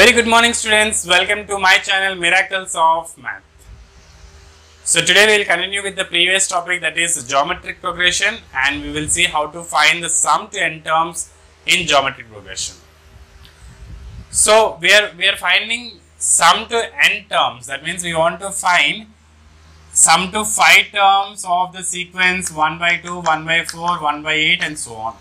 Very good morning students, welcome to my channel Miracles of Math. So today we will continue with the previous topic, that is geometric progression, and we will see how to find the sum to n terms in geometric progression. So we are finding sum to n terms, that means we want to find sum to 5 terms of the sequence 1 by 2, 1 by 4, 1 by 8 and so on.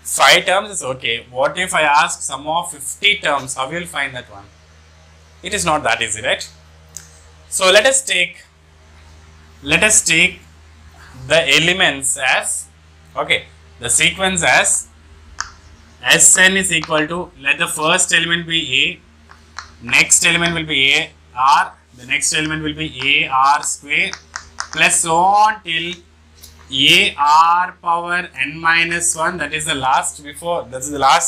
5 terms is okay. What if I ask sum of 50 terms? How will you find that one? It is not that easy, right? So let us take the elements as, okay, the sequence as Sn is equal to, let the first element be A, next element will be A r, the next element will be A r square plus so on till A r power n minus 1, that is the last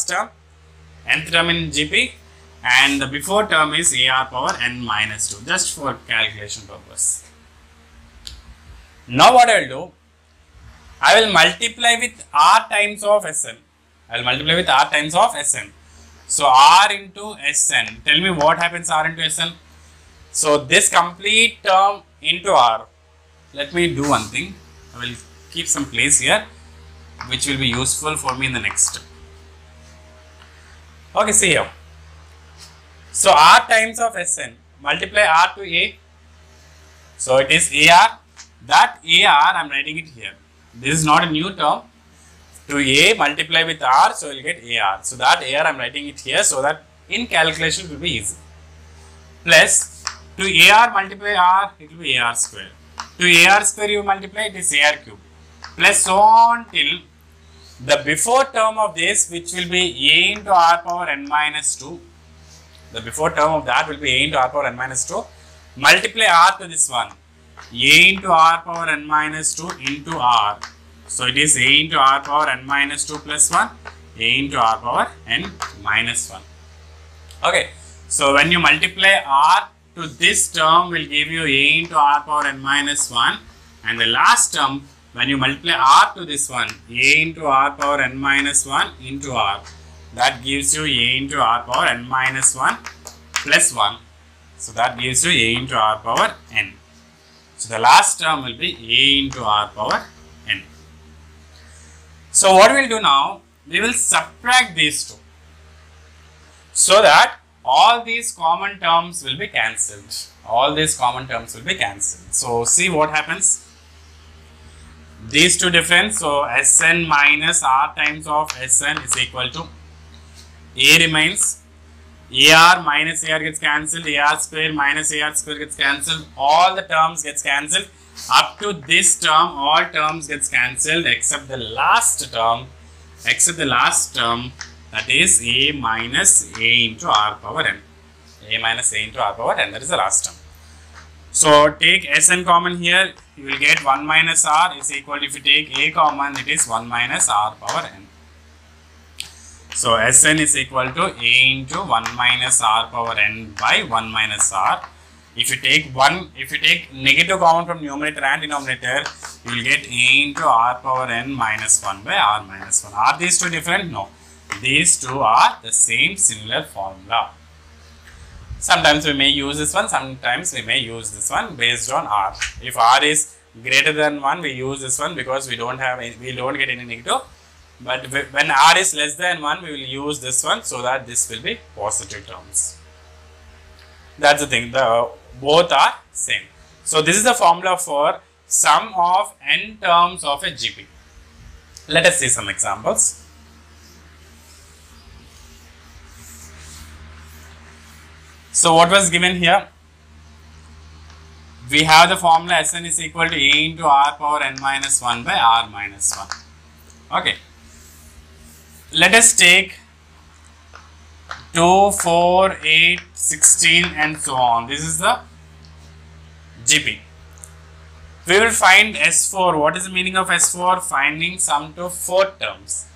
term, nth term in GP, and the before term is A r power n minus 2, just for calculation purpose. Now what I will do, I will multiply with r times of Sn. I will multiply with r times of Sn. So r into Sn, tell me what happens r into Sn. So this complete term into r. Let me do one thing. I will keep some place here which will be useful for me in the next step. Okay, see here. So r times of Sn, multiply r to a. So it is ar. That ar I am writing it here. This is not a new term. To a multiply with r, so you will get ar. So that ar I am writing it here so that in calculation it will be easy. Plus to ar multiply r, it will be ar square. To ar square you multiply, it is ar cube. Plus so on till the before term of this, which will be a into r power n minus 2. The before term of that will be a into r power n minus 2. Multiply r to this one. A into r power n minus 2 into r. So it is a into r power n minus 2 plus 1. A into r power n minus 1. Okay. So when you multiply r to this term will give you a into r power n minus 1. And the last term, when you multiply r to this one, a into r power n minus 1 into r, that gives you a into r power n minus 1 plus 1. So that gives you a into r power n. So the last term will be a into r power n. So what we will do now, we will subtract these two so that all these common terms will be cancelled. All these common terms will be cancelled. So see what happens. These two difference, so Sn minus r times of Sn is equal to a remains, ar minus ar gets cancelled, ar square minus ar square gets cancelled, all the terms gets cancelled. Up to this term, all terms gets cancelled except the last term, that is a minus a into r power n. A minus a into r power n, that is the last term. So take Sn common here, you will get 1 minus r is equal to, if you take a common, it is 1 minus r power n. So Sn is equal to a into 1 minus r power n by 1 minus r. If you take negative common from numerator and denominator, you will get a into r power n minus 1 by r minus 1. Are these two different? No. These two are the same similar formula. Sometimes we may use this one, sometimes we may use this one based on r. If r is greater than 1, we use this one because we don't get any negative. But when r is less than 1, we will use this one so that this will be positive terms. That's the thing, both are same. So this is the formula for sum of n terms of a GP. Let us see some examples. So what was given here? We have the formula Sn is equal to a into r power n minus 1 by r minus 1. Okay. Let us take 2, 4, 8, 16 and so on. This is the GP. We will find S4. What is the meaning of S4? Finding sum to 4 terms.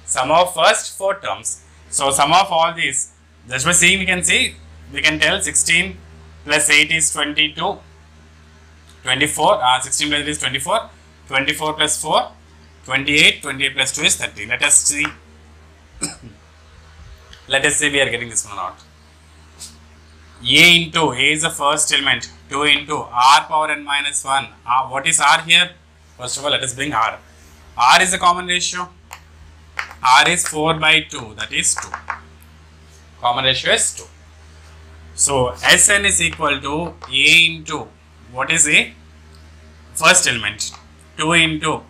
Sum of first 4 terms. So sum of all these, just by seeing we can tell 16 plus 8 is 22, 24, 16 plus 8 is 24, 24 plus 4, 28, 28 plus 2 is 30. Let us see Let us say we are getting this one or not. A into A is the first element. 2 into R power n minus 1. What is R here? First of all, let us bring R. R is the common ratio. R is 4 by 2. That is 2. Common ratio is 2. So Sn is equal to A into, what is A? First element. 2 into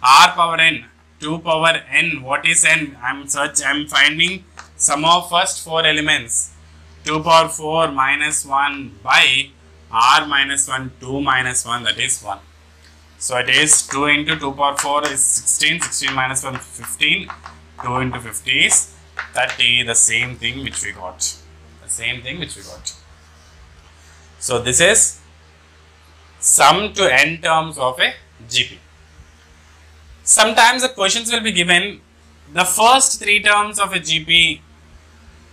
R power n. 2 power n. What is n? I am finding sum of first 4 elements. 2 power 4 minus 1 by R minus 1, 2 minus 1, that is 1. So it is 2 into 2 power 4 is 16, 16 minus 1, 15, 2 into 50 is 30, the same thing which we got. The same thing which we got. So this is sum to n terms of a GP. Sometimes the questions will be given the first 3 terms of a GP,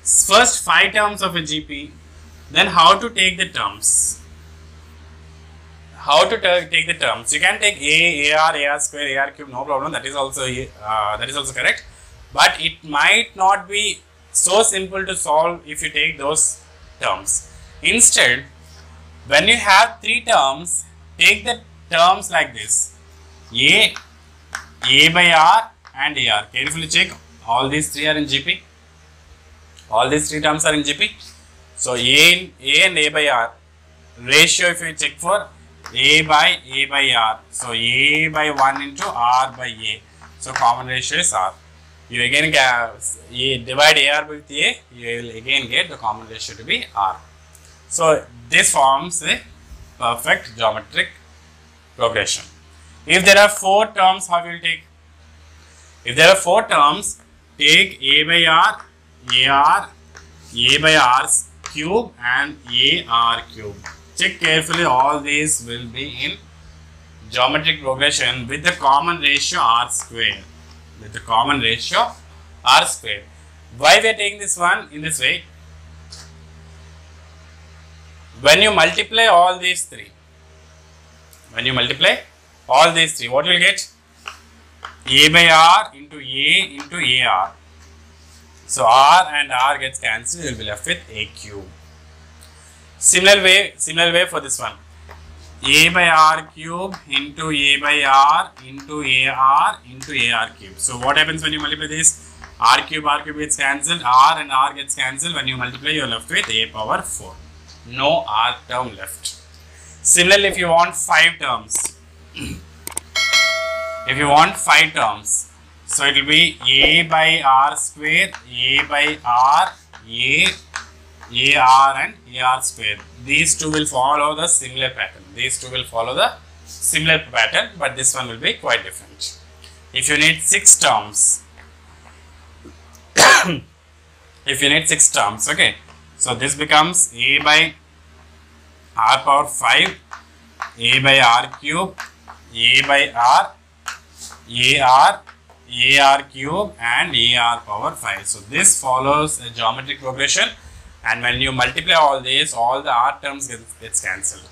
first 5 terms of a GP, then how to take the terms. How to take the terms. You can take A, AR, AR square, AR cube, no problem. That is also correct. But it might not be so simple to solve if you take those terms. Instead, when you have 3 terms, take the terms like this. A by R and AR. Carefully check. All these 3 are in GP. All these 3 terms are in GP. So A and A by R. Ratio if you check for A by R. So A by 1 into R by A. So common ratio is R. You again divide AR with A. You will again get the common ratio to be R. So this forms a perfect geometric progression. If there are 4 terms, how will you take? If there are 4 terms, take A by R, AR, A by R cube and AR cube. Check carefully, all these will be in geometric progression with the common ratio R square. With the common ratio R square. Why we are taking this one in this way? When you multiply all these 3, what you will get? A by R into A into AR. So R and R gets cancelled, you will be left with A cube. Similar way for this one. A by R cube into A by R into AR into AR cube. So what happens when you multiply this? R cube gets cancelled, R and R gets cancelled. When you multiply, you are left with A power 4. No R term left. Similarly, if you want 5 terms, so it will be A by R square, A by R, AR and AR square. These two will follow the similar pattern. But this one will be quite different. If you need 6 terms, okay. So this becomes A by R power 5, A by R cube, A by R, AR cube and AR power 5. So this follows a geometric progression, and when you multiply all these, all the R terms gets cancelled.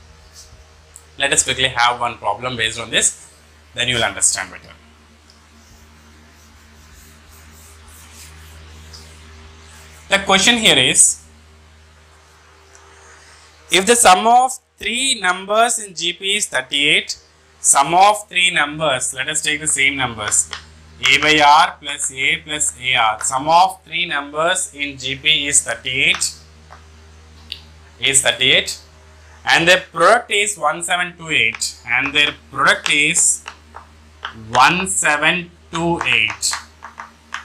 Let us quickly have one problem based on this, then you will understand better. The question here is, if the sum of 3 numbers in GP is 38, sum of 3 numbers, let us take the same numbers, A by R plus A plus AR, sum of 3 numbers in GP is 38, and their product is 1728, and their product is 1728.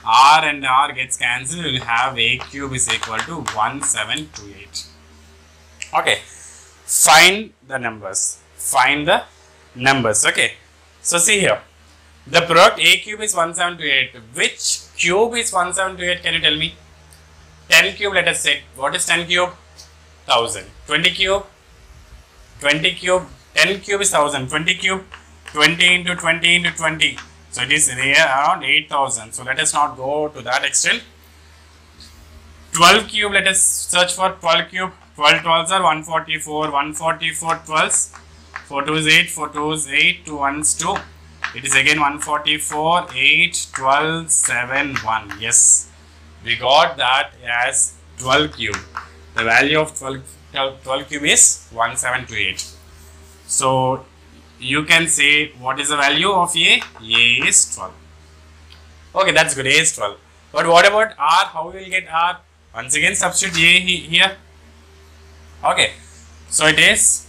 R and R gets cancelled, we will have A cube is equal to 1728. Okay, find the numbers. Okay, so see here, the product A cube is 1728. Which cube is 1728? Can you tell me? 10 cube, let us say. What is 10 cube? 1000. 20 cube? 20 cube. 10 cube is 1000. 20 cube? 20 into 20 into 20. So it is around 8000. So let us not go to that extent. 12 cube, let us search for 12 cube. 12 12s are 144. 144 12s. 4 2 is 8. 4 2 is 8. 2 1 is 2. It is again 144, 8, 12, 7, 1. Yes, We got that as 12 cube. The value of 12 cube is 1728. So you can say what is the value of A? A is 12. Okay, that's good. A is 12. But what about R? How we will get R? Once again substitute A here. Okay. So it is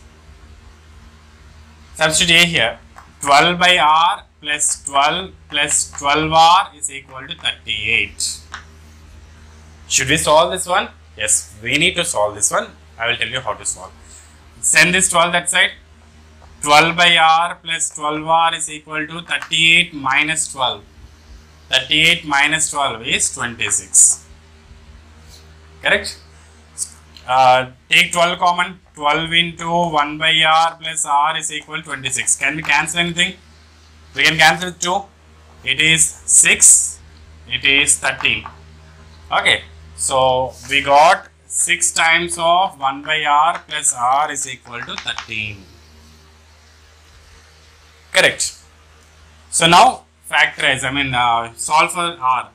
substitute A here. 12 by R plus 12 plus 12R is equal to 38. Should we solve this one? Yes, we need to solve this one. I will tell you how to solve. Send this 12 that side. 12 by R plus 12R is equal to 38 minus 12. 38 minus 12 is 26. Correct? Take 12 common. 12 into 1 by R plus R is equal to 26. Can we cancel anything? We can cancel 2. It is 6. It is 13. Okay. So we got 6 times of 1 by R plus R is equal to 13. Correct. So now factorize, solve for R.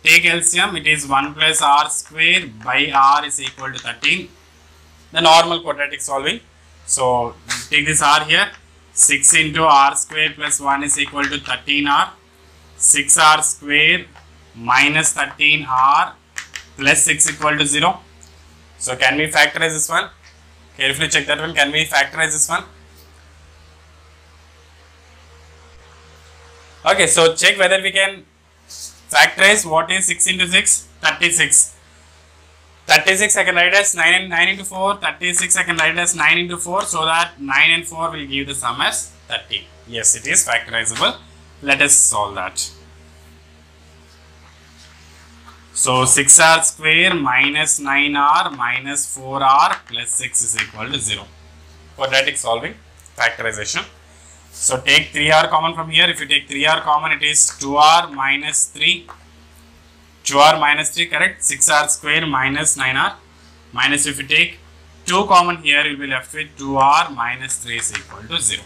Take LCM, it is 1 plus R square by R is equal to 13. The normal quadratic solving. So take this R here. 6 into R square plus 1 is equal to 13R. 6R square minus 13R plus 6 equal to 0. So can we factorize this one? Carefully check that one. Can we factorize this one? Okay, so check whether we can factorize. What is 6 into 6? 36. 36 I can write as 9 into 4. 36 I can write as 9 into 4. So that 9 and 4 will give the sum as 30. Yes, it is factorizable. Let us solve that. So 6R square minus 9R minus 4R plus 6 is equal to 0. Quadratic solving, factorization. So take 3R common from here. If you take 3R common, it is 2R minus 3. 2R minus 3, correct? 6R square minus 9R. Minus, if you take 2 common here, you will be left with 2R minus 3 is equal to 0.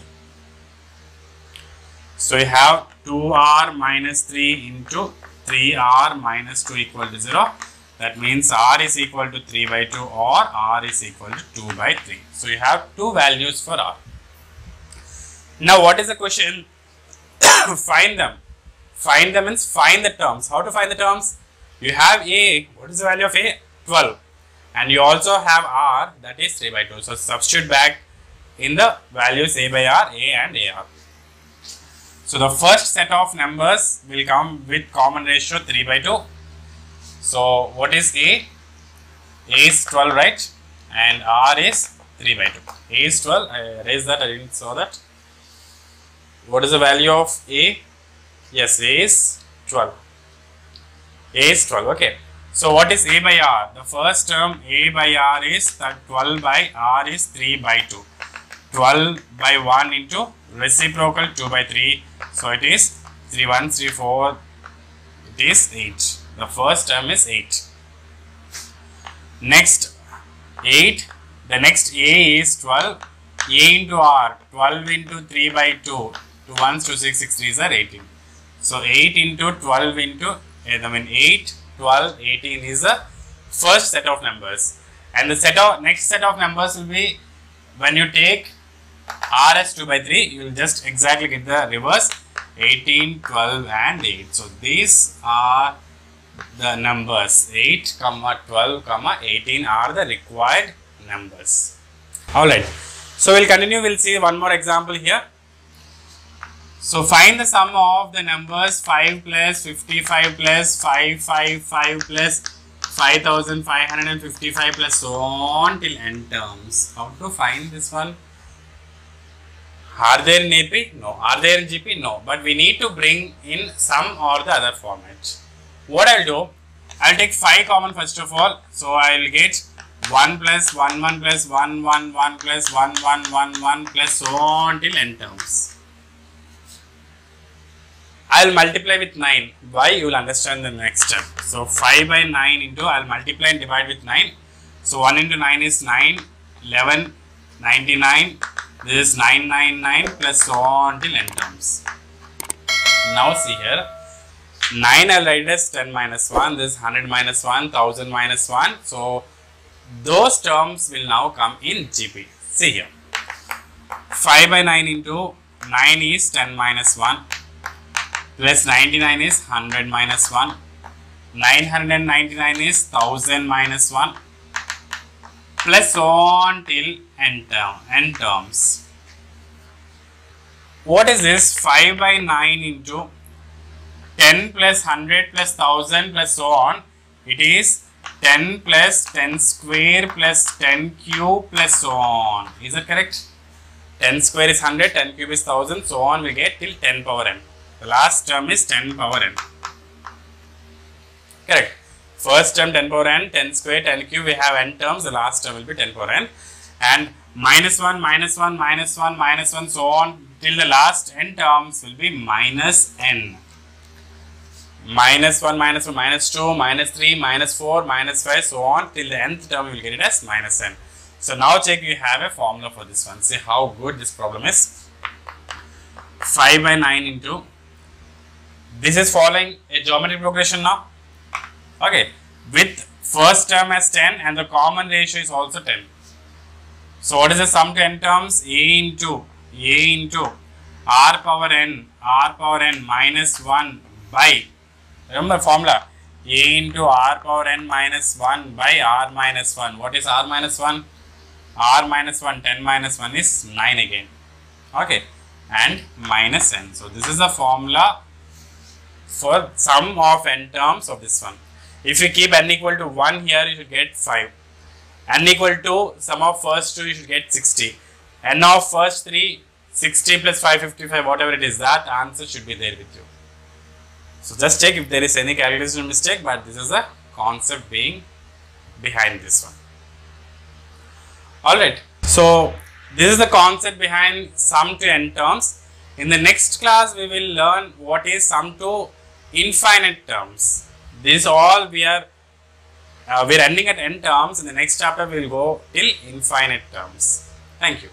So you have 2R minus 3 into 3R minus 2 equal to 0. That means R is equal to 3 by 2 or R is equal to 2 by 3. So you have two values for R. Now what is the question? Find them. Find them means find the terms. How to find the terms? You have A. What is the value of A? 12. And you also have R, that is 3 by 2. So substitute back in the values A by R, A and AR. So the first set of numbers will come with common ratio 3 by 2. So what is A? A is 12, right? And R is 3 by 2. A is 12. I erased that. I didn't saw that. What is the value of A? Yes, A is 12. A is 12. Okay. So what is A by R? The first term A by R is that 12 by R is 3 by 2. 12 by 1 into reciprocal 2 by 3. So it is 3 1 3 4. It is 8. The first term is 8. Next 8. The next A is 12. A into R. 12 into 3 by 2. 2 1s, 2 6, 6 3s are 18. So 8 into 12 into 8, 12, 18 is the first set of numbers. And the next set of numbers will be when you take R as 2 by 3, you will just exactly get the reverse 18, 12 and 8. So these are the numbers 8, 12, 18 are the required numbers. Alright. So we'll continue. We'll see one more example here. So find the sum of the numbers 5 plus 55 plus 555 plus 5555 plus so on till n terms. How to find this one? Are there in AP? No. Are there in GP? No. But we need to bring in some or the other format. What I'll do, I'll take 5 common first of all. So I'll get 1 plus 1 1 plus 1 1 1 plus 1 1 1 1 plus so on till n terms. I'll multiply with 9. Why? You will understand the next step. So 5 by 9 into, I'll multiply and divide with 9. So 1 into 9 is 9, 11, 99. This is 999 plus so on till n terms. Now see here. 9 I'll write it as 10 minus 1. This is 100 minus 1, 1000 minus 1. So those terms will now come in GP. See here. 5 by 9 into 9 is 10 minus 1. Plus 99 is 100 minus 1. 999 is 1000 minus 1. Plus so on till n terms. What is this? 5 by 9 into 10 plus 100 plus 1000 plus so on. It is 10 plus 10 square plus 10 cube plus so on. Is that correct? 10 square is 100, 10 cube is 1000, so on we get till 10 power n. The last term is 10 power n. Correct. First term 10 power n, 10 square, 10 cube, we have n terms, the last term will be 10 power n. And minus 1, minus 1, minus 1, minus 1, so on till the last n terms will be minus n. Minus 1, minus 1, minus 2, minus 3, minus 4, minus 5, so on till the nth term you will get it as minus n. So now check, you have a formula for this one. See how good this problem is. 5 by 9 into, this is following a geometric progression now. Okay, with first term as 10 and the common ratio is also 10. So what is the sum to n terms? A into r power n minus 1 by, remember formula, A into r power n minus 1 by r minus 1. What is r minus 1? R minus 1, 10 minus 1 is 9 again. Okay, and minus n. So this is the formula for sum of n terms of this one. If you keep n equal to 1 here, you should get 5. N equal to sum of first 2, you should get 60. N of first 3, 60 plus 555, whatever it is, that answer should be there with you. So just check if there is any calculation mistake, but this is the concept being behind this one. Alright, so this is the concept behind sum to n terms. In the next class, we will learn what is sum to infinite terms. This all we are ending at n terms. In the next chapter, we will go till infinite terms. Thank you.